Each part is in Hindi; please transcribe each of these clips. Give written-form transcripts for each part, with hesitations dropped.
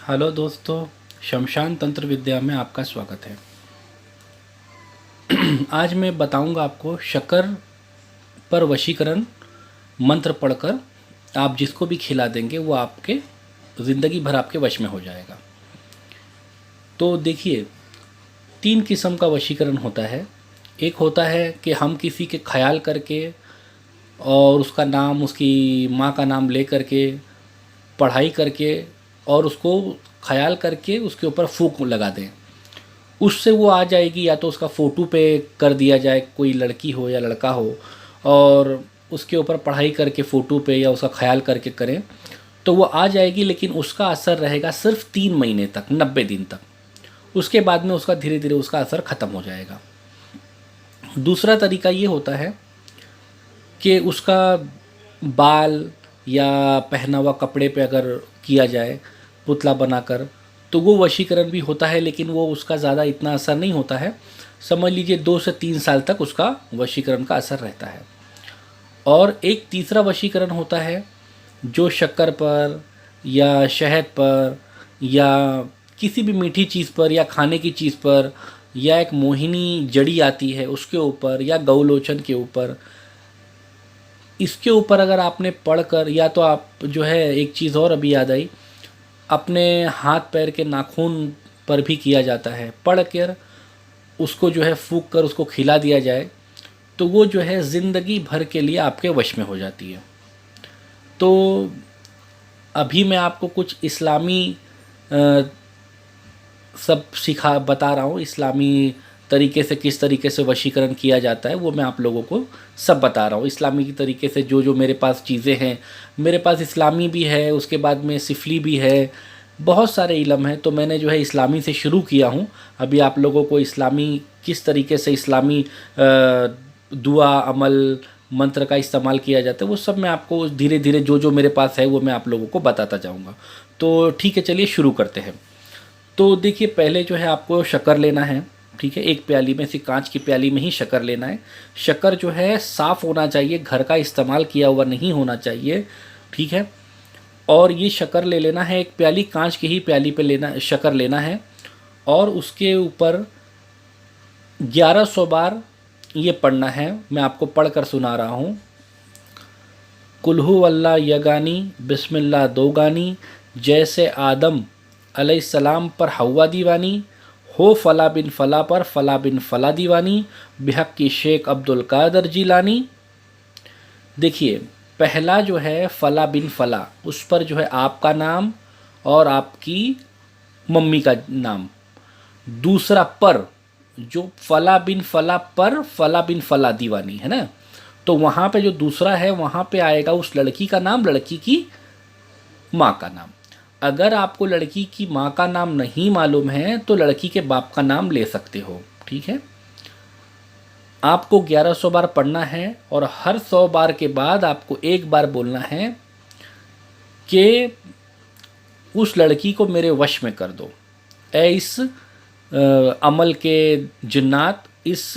हेलो दोस्तों, शमशान तंत्र विद्या में आपका स्वागत है। आज मैं बताऊंगा आपको शक्कर पर वशीकरण मंत्र पढ़कर आप जिसको भी खिला देंगे वो आपके ज़िंदगी भर आपके वश में हो जाएगा। तो देखिए, 3 किस्म का वशीकरण होता है। एक होता है कि हम किसी के ख़याल करके और उसका नाम, उसकी माँ का नाम ले करके, पढ़ाई करके और उसको ख़याल करके उसके ऊपर फूंक लगा दें। उससे वो आ जाएगी, या तो उसका फ़ोटो पे कर दिया जाए, कोई लड़की हो या लड़का हो, और उसके ऊपर पढ़ाई करके फ़ोटो पे या उसका ख़याल करके करें तो वो आ जाएगी। लेकिन उसका असर रहेगा सिर्फ 3 महीने तक, 90 दिन तक। उसके बाद में उसका धीरे धीरे उसका असर ख़त्म हो जाएगा। दूसरा तरीका ये होता है कि उसका बाल या पहना हुआ कपड़े पे अगर किया जाए पुतला बनाकर, तो वो वशीकरण भी होता है, लेकिन वो उसका ज़्यादा इतना असर नहीं होता है। समझ लीजिए 2 से 3 साल तक उसका वशीकरण का असर रहता है। और एक तीसरा वशीकरण होता है जो शक्कर पर या शहद पर या किसी भी मीठी चीज़ पर या खाने की चीज़ पर या एक मोहिनी जड़ी आती है उसके ऊपर या गौलोचन के ऊपर, इसके ऊपर अगर आपने पढ़कर, या तो आप जो है, एक चीज़ और अभी याद आई, अपने हाथ पैर के नाखून पर भी किया जाता है। पढ़ कर उसको जो है फूंक कर उसको खिला दिया जाए तो वो जो है ज़िंदगी भर के लिए आपके वश में हो जाती है। तो अभी मैं आपको कुछ इस्लामी अ, सब सिखा बता रहा हूँ। इस्लामी तरीके से किस तरीके से वशीकरण किया जाता है वो मैं आप लोगों को सब बता रहा हूँ। इस्लामी की तरीके से जो जो मेरे पास चीज़ें हैं, मेरे पास इस्लामी भी है, उसके बाद में सिफली भी है, बहुत सारे इलम हैं। तो मैंने जो है इस्लामी से शुरू किया हूँ। अभी आप लोगों को इस्लामी किस तरीके से इस्लामी दुआ, अमल, मंत्र का इस्तेमाल किया जाता है वो सब मैं आपको धीरे धीरे जो जो मेरे पास है वो मैं आप लोगों को बताता जाऊँगा। तो ठीक है, चलिए शुरू करते हैं। तो देखिए, पहले जो है आपको शक्कर लेना है। ठीक है, एक प्याली में से, कांच की प्याली में ही शक्कर लेना है। शक्कर जो है साफ़ होना चाहिए, घर का इस्तेमाल किया हुआ नहीं होना चाहिए। ठीक है, और ये शक्कर ले लेना है, एक प्याली कांच की ही प्याली पे लेना, शक्कर लेना है। और उसके ऊपर 1100 बार ये पढ़ना है। मैं आपको पढ़ कर सुना रहा हूँ। कुल्हू अल्लाह यगानी बिस्मिल्लाह दो गानी, जैसे आदम अलैहिस्सलाम पर हवा दीवानी, हो फला बिन फला पर फला बिन फला दीवानी, बेहक की शेख अब्दुल कादर जिलानी। देखिए, पहला जो है फला बिन फला, उस पर जो है आपका नाम और आपकी मम्मी का नाम। दूसरा पर, जो फला बिन फला पर फला बिन फला दीवानी है ना, तो वहाँ पे जो दूसरा है वहाँ पे आएगा उस लड़की का नाम, लड़की की माँ का नाम। अगर आपको लड़की की माँ का नाम नहीं मालूम है तो लड़की के बाप का नाम ले सकते हो। ठीक है, आपको 1100 बार पढ़ना है और हर 100 बार के बाद आपको एक बार बोलना है कि उस लड़की को मेरे वश में कर दो। ए इस अमल के जिन्नात, इस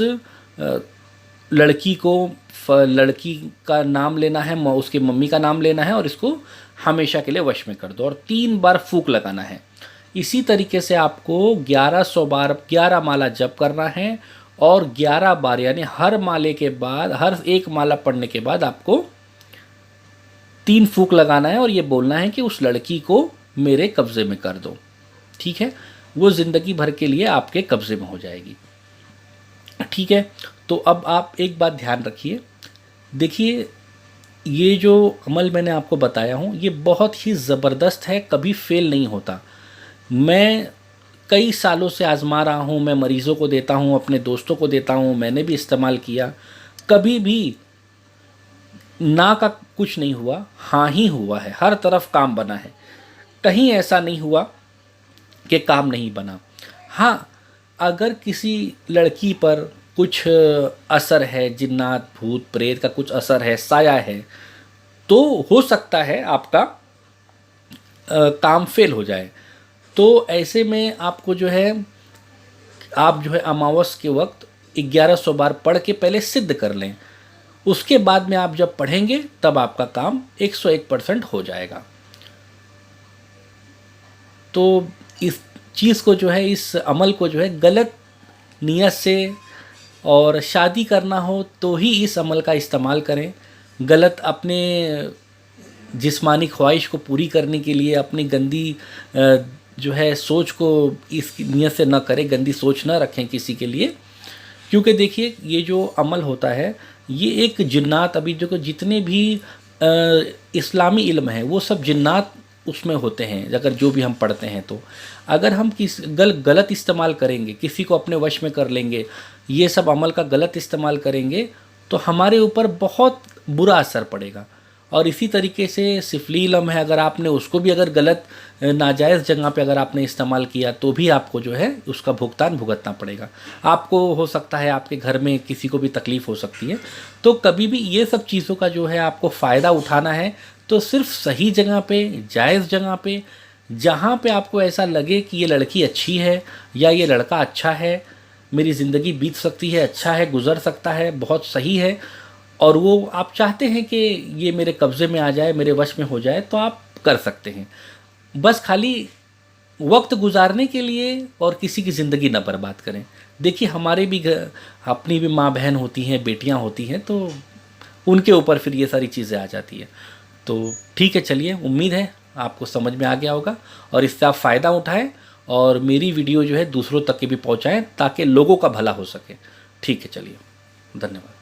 लड़की को, लड़की का नाम लेना है, उसकी मम्मी का नाम लेना है और इसको हमेशा के लिए वश में कर दो, और 3 बार फूंक लगाना है। इसी तरीके से आपको 1100 बार 11 माला जप करना है, और 11 बार यानी हर माले के बाद, हर एक माला पढ़ने के बाद आपको 3 फूंक लगाना है और ये बोलना है कि उस लड़की को मेरे कब्ज़े में कर दो। ठीक है, वो ज़िंदगी भर के लिए आपके कब्ज़े में हो जाएगी। ठीक है, तो अब आप एक बात ध्यान रखिए। देखिए, ये जो अमल मैंने आपको बताया हूँ ये बहुत ही ज़बरदस्त है, कभी फेल नहीं होता। मैं कई सालों से आज़मा रहा हूँ, मैं मरीज़ों को देता हूँ, अपने दोस्तों को देता हूँ, मैंने भी इस्तेमाल किया, कभी भी ना का कुछ नहीं हुआ, हाँ ही हुआ है। हर तरफ काम बना है, कहीं ऐसा नहीं हुआ कि काम नहीं बना। हाँ, अगर किसी लड़की पर कुछ असर है, जिन्नात भूत प्रेत का कुछ असर है, साया है, तो हो सकता है आपका काम फेल हो जाए। तो ऐसे में आपको जो है, आप जो है अमावस के वक्त 1100 बार पढ़ के पहले सिद्ध कर लें। उसके बाद में आप जब पढ़ेंगे तब आपका काम 101% हो जाएगा। तो इस चीज़ को जो है, इस अमल को जो है गलत नीयत से, और शादी करना हो तो ही इस अमल का इस्तेमाल करें। गलत अपने जिस्मानी ख्वाहिश को पूरी करने के लिए अपनी गंदी जो है सोच को इस नीयत से न करें, गंदी सोच न रखें किसी के लिए। क्योंकि देखिए ये जो अमल होता है ये एक जिन्नात, अभी जो जितने भी इस्लामी इल्म है वो सब जिन्नात उसमें होते हैं, अगर जो भी हम पढ़ते हैं। तो अगर हम गलत इस्तेमाल करेंगे, किसी को अपने वश में कर लेंगे, ये सब अमल का गलत इस्तेमाल करेंगे तो हमारे ऊपर बहुत बुरा असर पड़ेगा। और इसी तरीके से सिफली इल्म है, अगर आपने उसको भी अगर गलत नाजायज़ जगह पे अगर आपने इस्तेमाल किया तो भी आपको जो है उसका भुगतान भुगतना पड़ेगा। आपको हो सकता है आपके घर में किसी को भी तकलीफ़ हो सकती है। तो कभी भी ये सब चीज़ों का जो है आपको फ़ायदा उठाना है तो सिर्फ सही जगह पे, जायज़ जगह पे, जहाँ पे आपको ऐसा लगे कि ये लड़की अच्छी है या ये लड़का अच्छा है, मेरी ज़िंदगी बीत सकती है, अच्छा है, गुज़र सकता है, बहुत सही है, और वो आप चाहते हैं कि ये मेरे कब्ज़े में आ जाए, मेरे वश में हो जाए, तो आप कर सकते हैं। बस खाली वक्त गुजारने के लिए और किसी की ज़िंदगी ना बर्बाद करें। देखिए हमारे भी अपनी भी माँ बहन होती हैं, बेटियाँ होती हैं, तो उनके ऊपर फिर ये सारी चीज़ें आ जाती हैं। तो ठीक है, चलिए, उम्मीद है आपको समझ में आ गया होगा और इससे आप फ़ायदा उठाएं और मेरी वीडियो जो है दूसरों तक के भी पहुंचाएं ताकि लोगों का भला हो सके। ठीक है, चलिए, धन्यवाद।